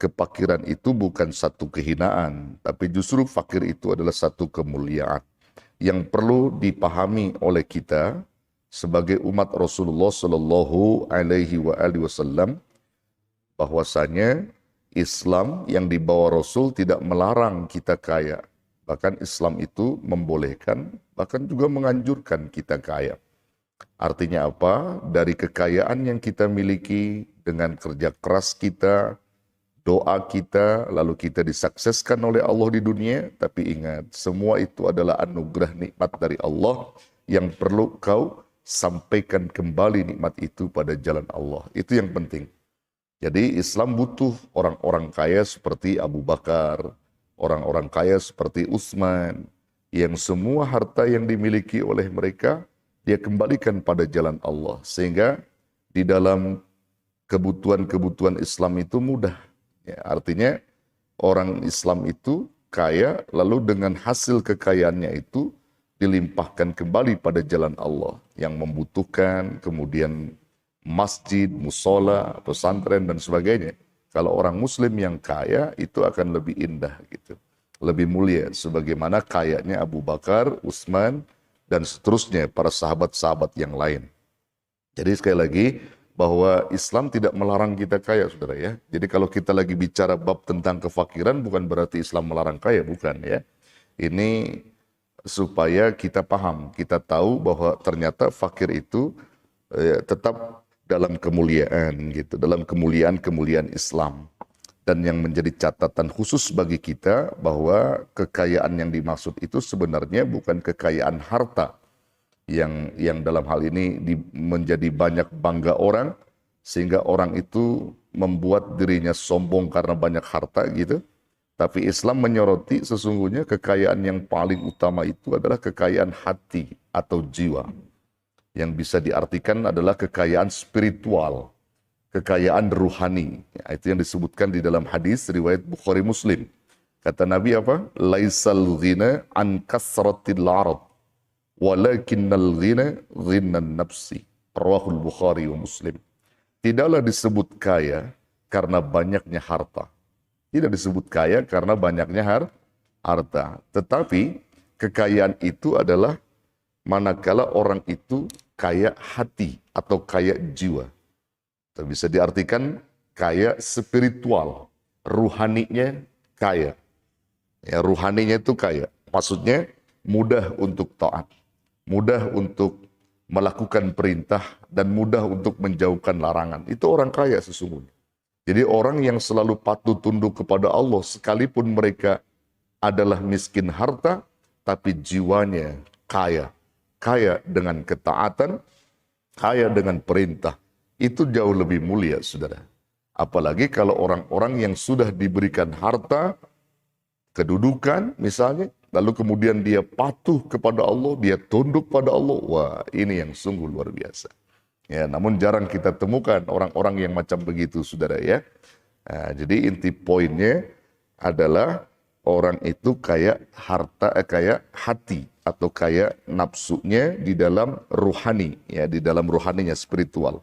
kefakiran itu bukan satu kehinaan, tapi justru fakir itu adalah satu kemuliaan yang perlu dipahami oleh kita sebagai umat Rasulullah Shallallahu Alaihi Wasallam, bahwasanya Islam yang dibawa Rasul tidak melarang kita kaya. Bahkan Islam itu membolehkan, bahkan juga menganjurkan kita kaya. Artinya apa? Dari kekayaan yang kita miliki dengan kerja keras kita, doa kita, lalu kita disukseskan oleh Allah di dunia. Tapi ingat, semua itu adalah anugerah nikmat dari Allah yang perlu kau sampaikan kembali nikmat itu pada jalan Allah. Itu yang penting. Jadi Islam butuh orang-orang kaya seperti Abu Bakar, orang-orang kaya seperti Utsman, yang semua harta yang dimiliki oleh mereka, dia kembalikan pada jalan Allah. Sehingga di dalam kebutuhan-kebutuhan Islam itu mudah. Ya, artinya orang Islam itu kaya, lalu dengan hasil kekayaannya itu dilimpahkan kembali pada jalan Allah. Yang membutuhkan, kemudian masjid, musola, pesantren dan sebagainya. Kalau orang muslim yang kaya itu akan lebih indah gitu. Lebih mulia sebagaimana kayanya Abu Bakar, Utsman dan seterusnya para sahabat-sahabat yang lain. Jadi sekali lagi bahwa Islam tidak melarang kita kaya, Saudara ya. Jadi kalau kita lagi bicara bab tentang kefakiran bukan berarti Islam melarang kaya, bukan ya. Ini supaya kita paham, kita tahu bahwa ternyata fakir itu tetap dalam kemuliaan gitu, dalam kemuliaan Islam. Dan yang menjadi catatan khusus bagi kita bahwa kekayaan yang dimaksud itu sebenarnya bukan kekayaan harta yang dalam hal ini menjadi banyak bangga orang sehingga orang itu membuat dirinya sombong karena banyak harta gitu. Tapi Islam menyoroti sesungguhnya kekayaan yang paling utama itu adalah kekayaan hati atau jiwa. Yang bisa diartikan adalah kekayaan spiritual, kekayaan ruhani. Ya, itu yang disebutkan di dalam hadis riwayat Bukhari Muslim. Kata Nabi apa? Laisal ghina an kasratil arad, walakinnal ghina ghinan nafsi. Rawahul Bukhari wa Muslim. Tidaklah disebut kaya karena banyaknya harta. Tidak disebut kaya karena banyaknya harta. Tetapi kekayaan itu adalah manakala orang itu kaya hati atau kaya jiwa. Atau bisa diartikan kaya spiritual, ruhaninya kaya. Ya, ruhaninya itu kaya. Maksudnya mudah untuk taat, mudah untuk melakukan perintah, dan mudah untuk menjauhkan larangan. Itu orang kaya sesungguhnya. Jadi orang yang selalu patuh tunduk kepada Allah, sekalipun mereka adalah miskin harta, tapi jiwanya kaya. Kaya dengan ketaatan, kaya dengan perintah. Itu jauh lebih mulia, saudara. Apalagi kalau orang-orang yang sudah diberikan harta, kedudukan misalnya, lalu kemudian dia patuh kepada Allah, dia tunduk pada Allah. Wah, ini yang sungguh luar biasa. Ya, namun jarang kita temukan orang-orang yang macam begitu, saudara ya. Nah, jadi inti poinnya adalah orang itu kaya harta, kaya hati atau kaya nafsunya di dalam ruhani, ya, di dalam ruhaninya spiritual.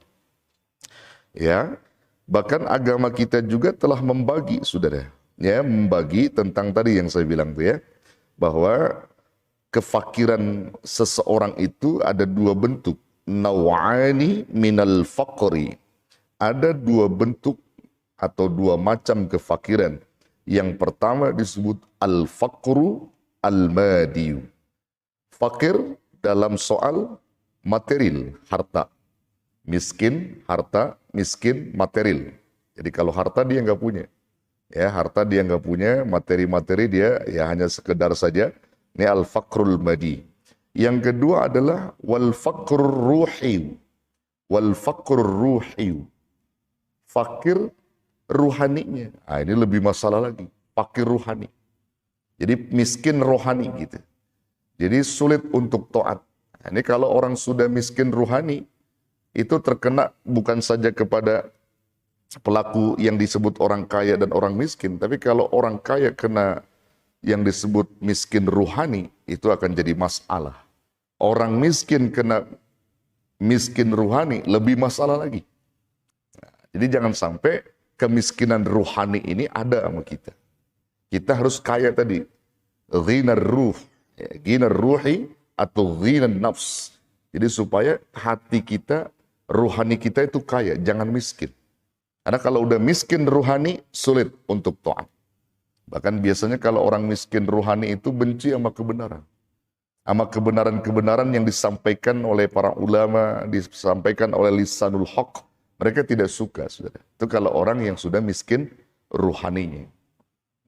Ya, bahkan agama kita juga telah membagi, saudara, ya, membagi tentang tadi yang saya bilang tuh ya, bahwa kefakiran seseorang itu ada dua bentuk, naw'ani minal faqri. Ada dua bentuk atau dua macam kefakiran. Yang pertama disebut al-faqru al-madiyu. Fakir dalam soal material, harta. Miskin, harta, miskin, material. Jadi kalau harta dia nggak punya. Ya, harta dia nggak punya, materi-materi dia ya hanya sekedar saja. Ini al-faqrul madi. Yang kedua adalah wal-faqrur ruhi. Wal-faqrur ruhi. Fakir ruhaninya. Nah, ini lebih masalah lagi. Fakir ruhani. Jadi miskin rohani gitu. Jadi sulit untuk taat. Nah, ini kalau orang sudah miskin ruhani, itu terkena bukan saja kepada pelaku yang disebut orang kaya dan orang miskin, tapi kalau orang kaya kena yang disebut miskin ruhani, itu akan jadi masalah. Orang miskin kena miskin ruhani, lebih masalah lagi. Nah, jadi jangan sampai kemiskinan ruhani ini ada sama kita. Kita harus kaya tadi. Ghinar ruh. Ghinar ruhi atau ghinar nafs. Jadi supaya hati kita, ruhani kita itu kaya. Jangan miskin. Karena kalau udah miskin ruhani, sulit untuk taat. Bahkan biasanya kalau orang miskin ruhani itu benci sama kebenaran. Sama kebenaran-kebenaran yang disampaikan oleh para ulama, disampaikan oleh lisanul haq. Mereka tidak suka, saudara. Itu kalau orang yang sudah miskin ruhaninya.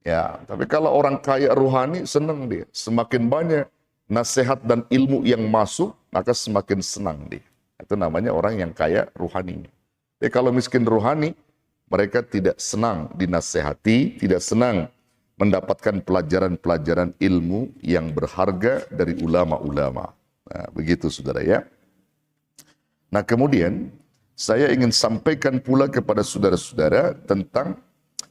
Ya, tapi kalau orang kaya ruhani, senang dia. Semakin banyak nasihat dan ilmu yang masuk, maka semakin senang dia. Itu namanya orang yang kaya ruhaninya. Tapi kalau miskin ruhani, mereka tidak senang dinasehati, tidak senang mendapatkan pelajaran-pelajaran ilmu yang berharga dari ulama-ulama. Nah, begitu saudara ya. Nah kemudian, saya ingin sampaikan pula kepada saudara-saudara tentang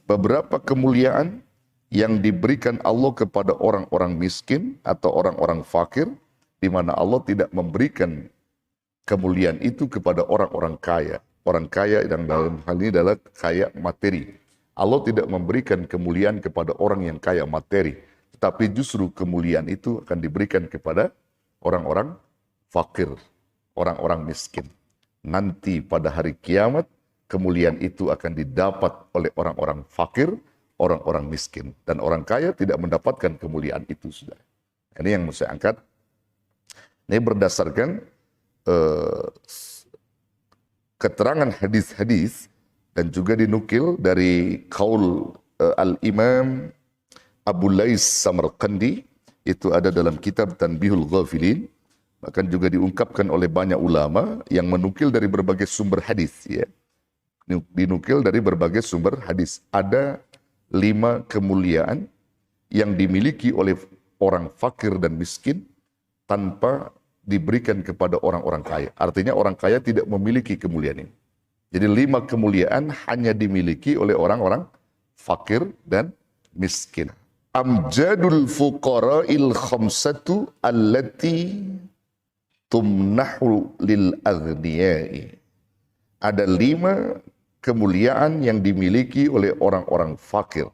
beberapa kemuliaan yang diberikan Allah kepada orang-orang miskin atau orang-orang fakir, di mana Allah tidak memberikan kemuliaan itu kepada orang-orang kaya. Orang kaya yang dalam hal ini adalah kaya materi. Allah tidak memberikan kemuliaan kepada orang yang kaya materi, tetapi justru kemuliaan itu akan diberikan kepada orang-orang fakir, orang-orang miskin. Nanti pada hari kiamat, kemuliaan itu akan didapat oleh orang-orang fakir, orang-orang miskin. Dan orang kaya tidak mendapatkan kemuliaan itu. Sudah. Ini yang saya angkat. Ini berdasarkan keterangan hadis-hadis dan juga dinukil dari qaul Al-Imam Abu Lais Samarqandi. Itu ada dalam kitab Tanbihul Ghafilin. Bahkan juga diungkapkan oleh banyak ulama yang menukil dari berbagai sumber hadis. Ya. Dinukil dari berbagai sumber hadis. Ada 5 kemuliaan yang dimiliki oleh orang fakir dan miskin tanpa diberikan kepada orang-orang kaya. Artinya orang kaya tidak memiliki kemuliaan ini. Jadi 5 kemuliaan hanya dimiliki oleh orang-orang fakir dan miskin. Amjadul fuqara'il khamsatu allati tumnahu lil aghniyai. Ada 5 kemuliaan yang dimiliki oleh orang-orang fakir.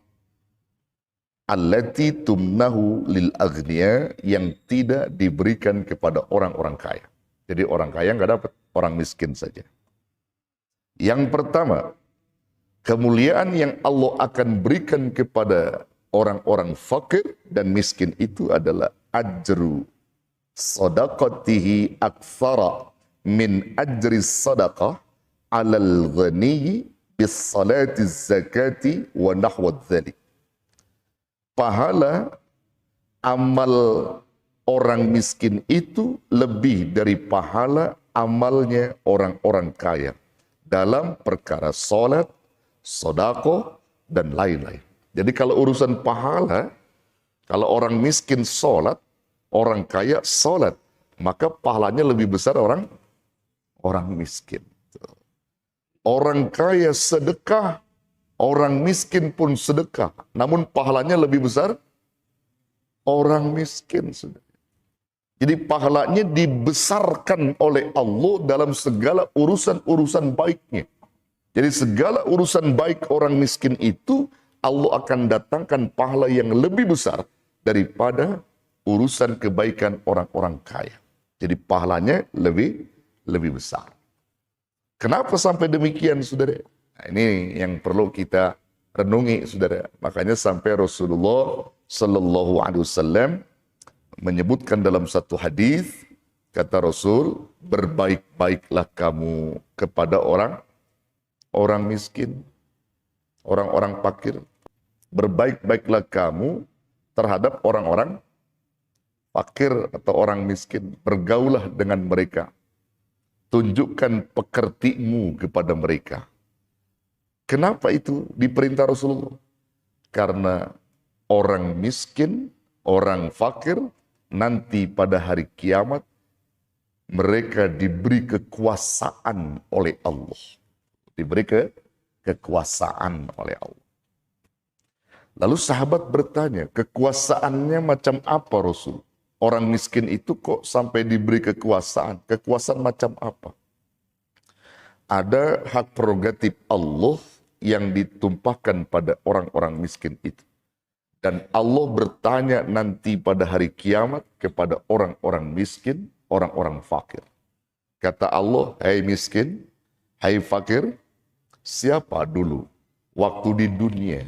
Allati tumnahu lil aghniya, yang tidak diberikan kepada orang-orang kaya. Jadi orang kaya nggak dapat, orang miskin saja. Yang pertama, kemuliaan yang Allah akan berikan kepada orang-orang fakir dan miskin itu adalah ajru sadaqatihi aktsara min ajri sadaqah alal ghaniyi bis salati zakati wa nahwa dzalik. Pahala amal orang miskin itu lebih dari pahala amalnya orang-orang kaya dalam perkara salat, sedekah dan lain-lain. Jadi kalau urusan pahala, kalau orang miskin salat, orang kaya salat, maka pahalanya lebih besar orang miskin. Orang kaya sedekah, orang miskin pun sedekah. Namun pahalanya lebih besar orang miskin. Jadi pahalanya dibesarkan oleh Allah dalam segala urusan-urusan baiknya. Jadi segala urusan baik orang miskin itu Allah akan datangkan pahala yang lebih besar daripada urusan kebaikan orang-orang kaya. Jadi pahalanya lebih besar. Kenapa sampai demikian, saudara? Nah, ini yang perlu kita renungi, saudara. Makanya sampai Rasulullah Sallallahu Alaihi Wasallam menyebutkan dalam satu hadis, kata Rasul, berbaik-baiklah kamu kepada orang miskin, orang-orang fakir. Berbaik-baiklah kamu terhadap orang-orang fakir atau orang miskin. Bergaulah dengan mereka. Tunjukkan pekertimu kepada mereka. Kenapa itu diperintah Rasulullah? Karena orang miskin, orang fakir, nanti pada hari kiamat, mereka diberi kekuasaan oleh Allah. Diberi kekuasaan oleh Allah. Lalu sahabat bertanya, kekuasaannya macam apa Rasul? Orang miskin itu kok sampai diberi kekuasaan? Kekuasaan macam apa? Ada hak prerogatif Allah yang ditumpahkan pada orang-orang miskin itu. Dan Allah bertanya nanti pada hari kiamat kepada orang-orang miskin, orang-orang fakir. Kata Allah, hai miskin, hai fakir, siapa dulu waktu di dunia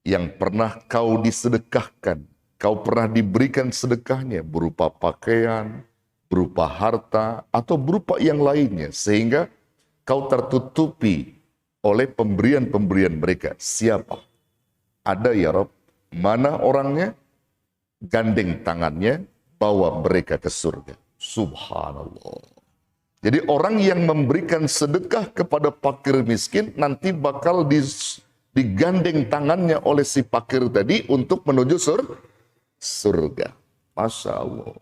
yang pernah kau disedekahkan, kau pernah diberikan sedekahnya berupa pakaian, berupa harta, atau berupa yang lainnya, sehingga kau tertutupi oleh pemberian-pemberian mereka. Siapa? Ada ya Rabb. Mana orangnya? Gandeng tangannya, bawa mereka ke surga. Subhanallah. Jadi orang yang memberikan sedekah kepada fakir miskin nanti bakal digandeng tangannya oleh si fakir tadi untuk menuju surga. Masya Allah.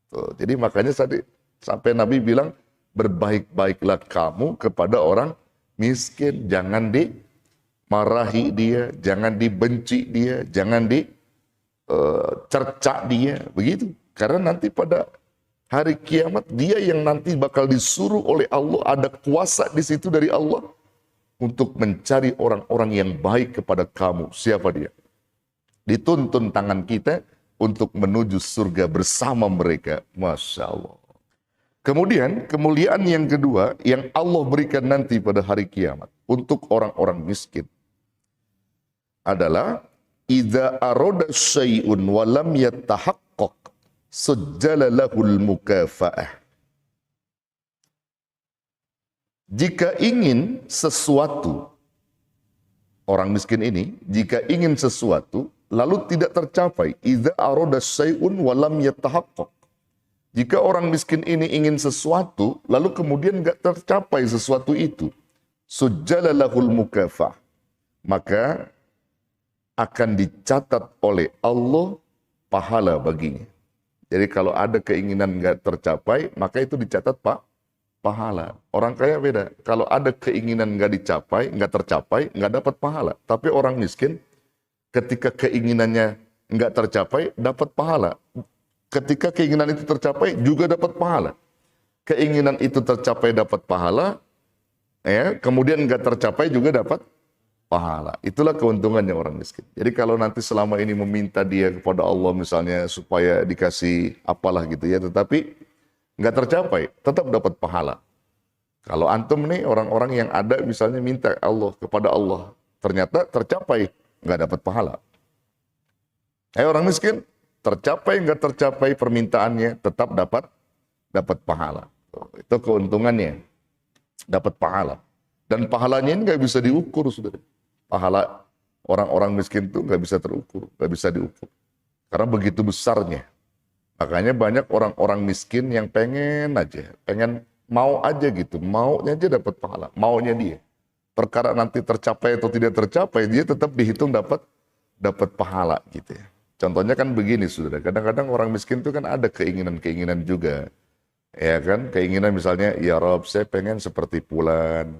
Tuh, jadi makanya tadi sampai Nabi bilang, berbaik-baiklah kamu kepada orang miskin. Jangan dimarahi dia, jangan dibenci dia, jangan dicerca dia. Begitu. Karena nanti pada hari kiamat dia yang nanti bakal disuruh oleh Allah, ada kuasa di situ dari Allah untuk mencari orang-orang yang baik kepada kamu. Siapa dia? Dituntun tangan kita untuk menuju surga bersama mereka. Masya Allah. Kemudian kemuliaan yang kedua yang Allah berikan nanti pada hari kiamat untuk orang-orang miskin adalah idza arada syai'un wa lam yatahaqqaq sujjala lahul mukafa'ah. Jika ingin sesuatu, orang miskin ini jika ingin sesuatu lalu tidak tercapai, idza arada syai'un wa lam yatahaqqaq. Jika orang miskin ini ingin sesuatu lalu kemudian enggak tercapai sesuatu itu, sujjala lahul mukafa'ah, maka akan dicatat oleh Allah pahala baginya. Jadi kalau ada keinginan enggak tercapai, maka itu dicatat pahala. Orang kaya beda. Kalau ada keinginan enggak tercapai, enggak dapat pahala. Tapi orang miskin, ketika keinginannya enggak tercapai, dapat pahala. Ketika keinginan itu tercapai, juga dapat pahala. Keinginan itu tercapai dapat pahala, ya, kemudian enggak tercapai juga dapat pahala. Itulah keuntungannya orang miskin. Jadi kalau nanti selama ini meminta dia kepada Allah misalnya supaya dikasih apalah gitu ya, tetapi nggak tercapai, tetap dapat pahala. Kalau antum nih orang-orang yang ada misalnya minta Allah kepada Allah, ternyata tercapai, nggak dapat pahala. Orang miskin, tercapai nggak tercapai permintaannya, tetap dapat pahala. Itu keuntungannya, dapat pahala. Dan pahalanya ini nggak bisa diukur, saudara. Pahala orang-orang miskin itu nggak bisa terukur, nggak bisa diukur. Karena begitu besarnya. Makanya banyak orang-orang miskin yang pengen mau aja gitu, maunya aja dapat pahala, maunya dia. Perkara nanti tercapai atau tidak tercapai, dia tetap dihitung dapat pahala gitu ya. Contohnya kan begini, saudara. Kadang-kadang orang miskin itu kan ada keinginan-keinginan juga, ya kan? Keinginan misalnya, ya Rob, saya pengen seperti Fulan.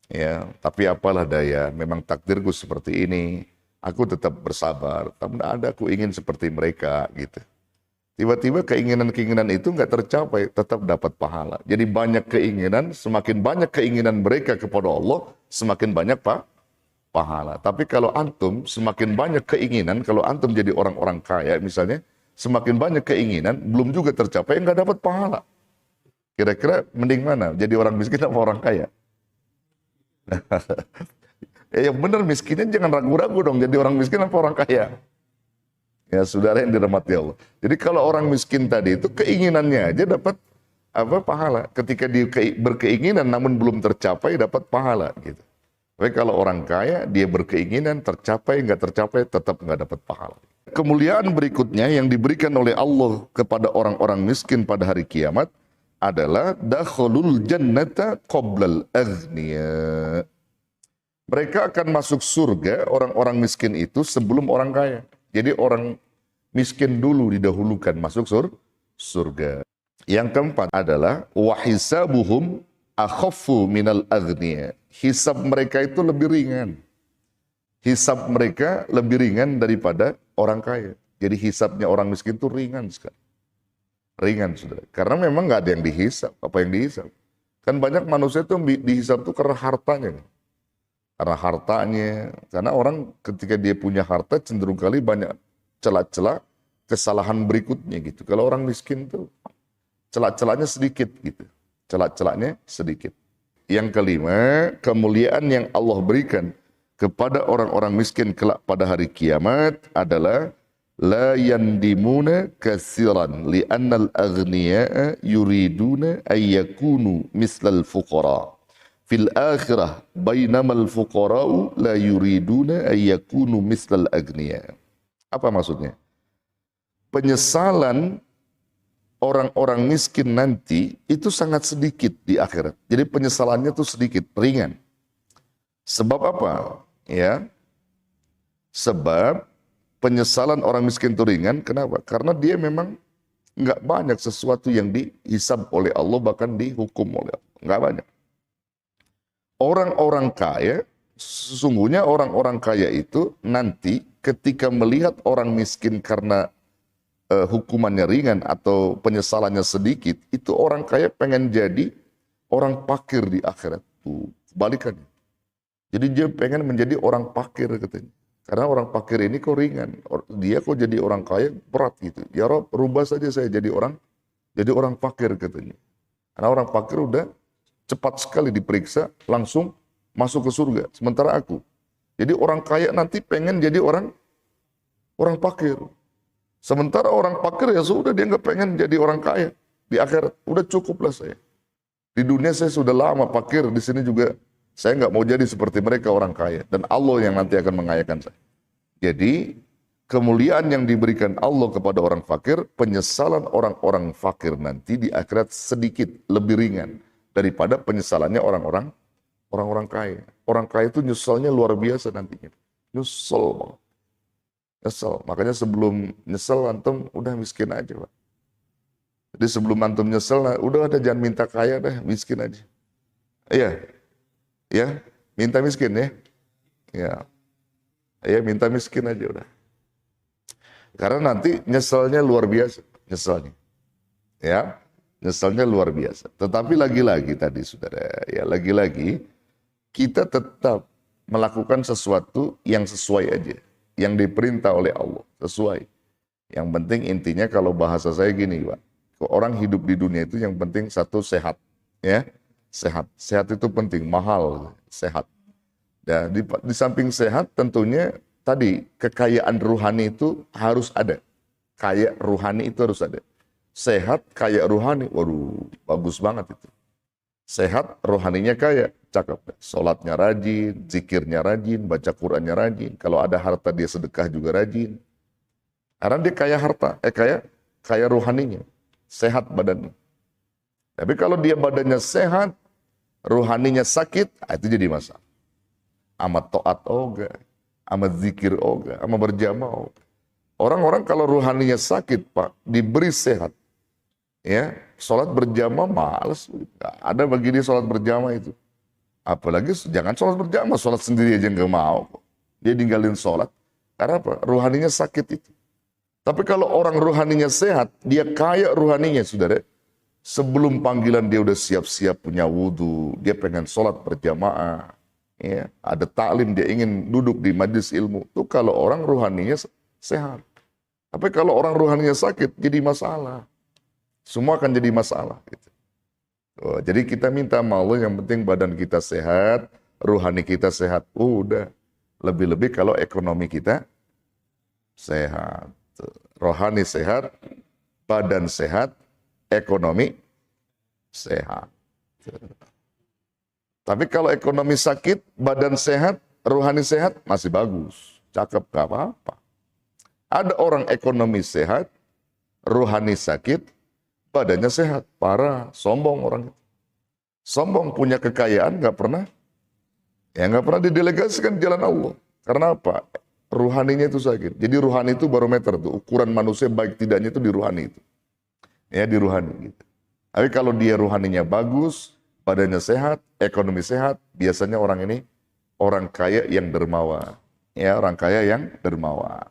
Ya, tapi apalah daya, memang takdirku seperti ini, aku tetap bersabar, tapi ada aku ingin seperti mereka gitu. Tiba-tiba keinginan-keinginan itu nggak tercapai, tetap dapat pahala. Jadi banyak keinginan, semakin banyak keinginan mereka kepada Allah, semakin banyak pahala. Tapi kalau antum semakin banyak keinginan, kalau antum jadi orang-orang kaya misalnya, semakin banyak keinginan, belum juga tercapai, nggak dapat pahala. Kira-kira mending mana? Jadi orang miskin apa orang kaya? Ya yang benar miskinnya jangan ragu-ragu dong, jadi orang miskin apa orang kaya. Ya saudara yang dirahmati Allah. Jadi kalau orang miskin tadi itu keinginannya aja dapat pahala. Ketika dia berkeinginan namun belum tercapai dapat pahala gitu. Tapi kalau orang kaya dia berkeinginan tercapai nggak tercapai tetap nggak dapat pahala. Kemuliaan berikutnya yang diberikan oleh Allah kepada orang-orang miskin pada hari kiamat adalah dakhulul jannata qoblal aghniya. Mereka akan masuk surga orang-orang miskin itu sebelum orang kaya. Jadi orang miskin dulu didahulukan masuk surga. Yang keempat adalah wa hisabuhum akhaffu minal aghniya. Hisab mereka itu lebih ringan. Hisab mereka lebih ringan daripada orang kaya. Jadi hisabnya orang miskin itu ringan sekali. Ringan, saudara. Karena memang nggak ada yang dihisab. Apa yang dihisab? Kan banyak manusia itu dihisab itu karena hartanya. karena hartanya. Karena orang ketika dia punya harta cenderung kali banyak celah-celah kesalahan berikutnya gitu. Kalau orang miskin tuh celah-celahnya sedikit gitu. Celah-celahnya sedikit. Yang kelima, kemuliaan yang Allah berikan kepada orang-orang miskin kelak pada hari kiamat adalah la yandimuna katsiran li'annal aghniya'a yuriduna ayyakunu mislal fuqara fil akhirah bainamal fuqara'u la yuriduna ayyakunu mislal aghniya. Apa maksudnya? Penyesalan orang-orang miskin nanti itu sangat sedikit di akhirat. Jadi penyesalannya itu sedikit, ringan. Sebab apa? Ya, sebab penyesalan orang miskin itu ringan. Kenapa? Karena dia memang nggak banyak sesuatu yang dihisab oleh Allah, bahkan dihukum oleh Allah. Nggak banyak. Orang-orang kaya, sesungguhnya orang-orang kaya itu nanti ketika melihat orang miskin karena hukumannya ringan atau penyesalannya sedikit, itu orang kaya pengen jadi orang fakir di akhirat. Tuh, kebalikannya. Jadi dia pengen menjadi orang fakir katanya. Karena orang fakir ini kok ringan. Dia kok jadi orang kaya berat gitu. Ya Rob, rubah saja saya jadi orang fakir katanya. Karena orang fakir udah cepat sekali diperiksa, langsung masuk ke surga. Sementara aku. Jadi orang kaya nanti pengen jadi orang fakir. Sementara orang fakir ya sudah, dia nggak pengen jadi orang kaya. Di akhirat, udah cukuplah saya. Di dunia saya sudah lama fakir, di sini juga saya nggak mau jadi seperti mereka orang kaya. Dan Allah yang nanti akan mengayakan saya. Jadi, kemuliaan yang diberikan Allah kepada orang fakir, penyesalan orang-orang fakir nanti di akhirat sedikit lebih ringan daripada penyesalannya orang-orang kaya. Orang kaya itu nyesalnya luar biasa nantinya. Nyesel. Makanya sebelum nyesel antum udah miskin aja, Pak. Jadi sebelum antum nyesel, udah ada jangan minta kaya deh, miskin aja. Iya. Ya, minta miskin ya. Ya, minta miskin aja udah. Karena nanti nyeselnya luar biasa, nyeselnya. Ya, nyeselnya luar biasa. Tetapi lagi-lagi tadi saudara, ya lagi-lagi kita tetap melakukan sesuatu yang sesuai aja, yang diperintah oleh Allah, sesuai. Yang penting intinya kalau bahasa saya gini, Pak. Orang hidup di dunia itu yang penting satu sehat, ya. Sehat itu penting, mahal, sehat. Dan di samping sehat tentunya tadi kekayaan ruhani itu harus ada. Kaya ruhani itu harus ada. Sehat, kaya ruhani, waduh bagus banget itu. Sehat, rohaninya kaya, cakep. Sholatnya rajin, zikirnya rajin, baca Qurannya rajin. Kalau ada harta dia sedekah juga rajin. Karena dia kaya harta, kaya rohaninya, sehat badannya. Tapi kalau dia badannya sehat, rohaninya sakit, itu jadi masalah. Amat taat oga, amat zikir oga, amat berjamaah oga. Orang-orang kalau rohaninya sakit, Pak, diberi sehat, ya, sholat berjamaah malas, gak ada bagi dia sholat berjamaah itu. Apalagi jangan sholat berjamaah, sholat sendiri aja nggak mau. Dia ninggalin sholat, karena apa? Rohaninya sakit itu. Tapi kalau orang rohaninya sehat, dia kaya rohaninya, saudara. Sebelum panggilan dia udah siap-siap punya wudhu, dia pengen sholat berjamaah, ya, ada taklim, dia ingin duduk di majlis ilmu. Itu kalau orang rohaninya sehat. Tapi kalau orang rohaninya sakit, jadi masalah. Semua akan jadi masalah. Gitu. Jadi kita minta sama Allah, yang penting badan kita sehat, rohani kita sehat. Udah. Lebih-lebih kalau ekonomi kita sehat. Rohani sehat, badan sehat, ekonomi sehat. Tapi kalau ekonomi sakit, badan sehat, rohani sehat, masih bagus. Cakep, gak apa-apa. Ada orang ekonomi sehat, rohani sakit, badannya sehat. Parah, sombong orang itu. Sombong, punya kekayaan, gak pernah didelegasikan di jalan Allah. Karena apa? Ruhaninya itu sakit. Jadi ruhani itu barometer tuh, ukuran manusia baik tidaknya itu di ruhani itu. Ya, di ruhani gitu. Tapi kalau dia ruhaninya bagus, badannya sehat, ekonomi sehat, biasanya orang ini orang kaya yang dermawan. Ya, orang kaya yang dermawan.